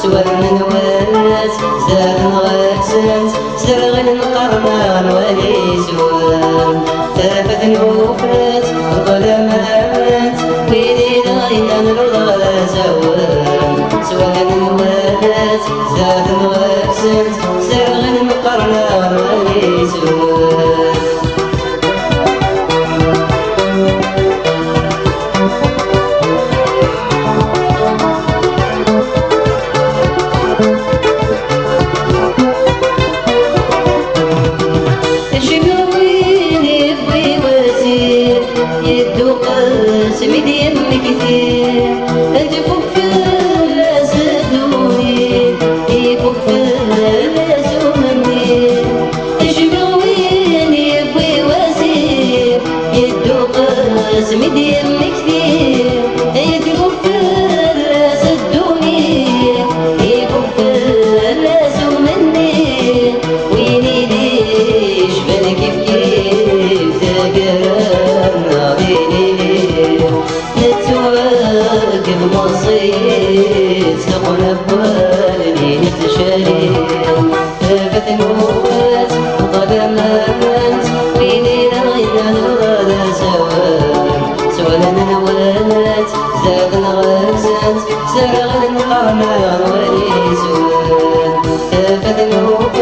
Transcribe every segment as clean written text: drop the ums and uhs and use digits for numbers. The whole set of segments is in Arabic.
سوالنا نوالات زاد نغاكسات سرغن نقرنا نوالي سوال ثابت نوفات ظلمات ويدي دغينا نرضى لا زوال سوالنا نوالات زاد نغاكسات سرغن نقرنا نوالي سوال سميد يمك كثير انت فوق في الناس الدوين يفوق في الناس ومني اجمع وين يبوي وزير يدوق سميد يمك كثير انت فوق في الناس الدوين يفوق في الناس ومني ويني ليش بالك كيف تقرب ناضيني نتواقف مصيت تقول بوالي نتشاري ثابت نوات وظلمات ويني نغينا نغادا سوالنا نوالات زاد نغاكسات سرغن نقرنا نوالي سوال ثابت نوات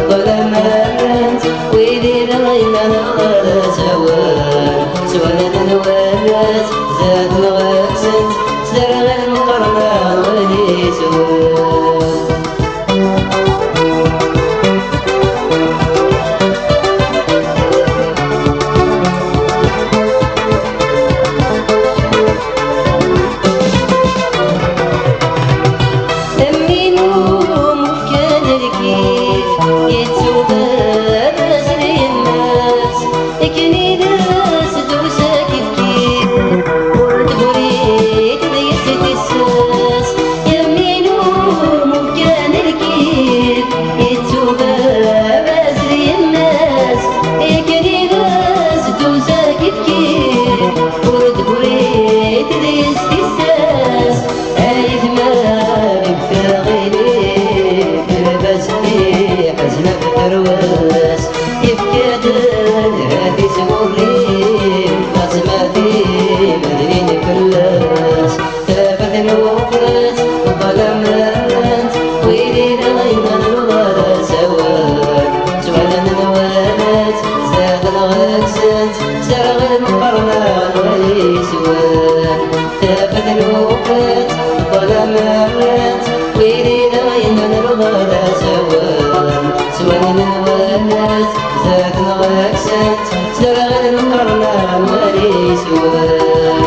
وظلمات ويني نغينا نغادا سوالنا نوالات زاد نغاكسات سرغن نقرنا نوالي سوال سرغن قرنا نوالي سوال ثابت الوقت ظلمات ويلي دغينا نرضى لا سوال سوالنا نوالات زاد نغاكسات سرغن قرنا نوالي سوال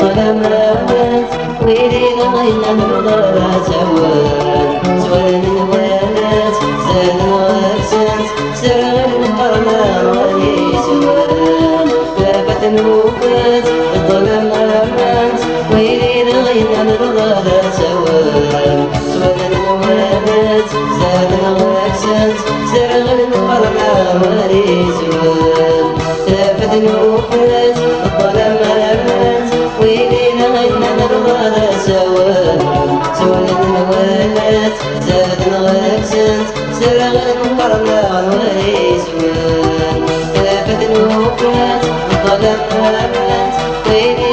ظلمات ويلي غينا نرضى سوال سوالنا نوالات زاد نغاكسات سرغن قرنا نوالي سوال ثابت نوفات ظلمات ويلي غينا نرضى سوال سوالنا نوالات زاد نغاكسات سرغن قرنا نوالي سوال ثابت نوفات ظلمات ويلي غينا نرضى سوال سوالنا نوالات زاد نغاكسات سرغن قرنا نوالي سوال ثابت نوفات ظلمات ويلي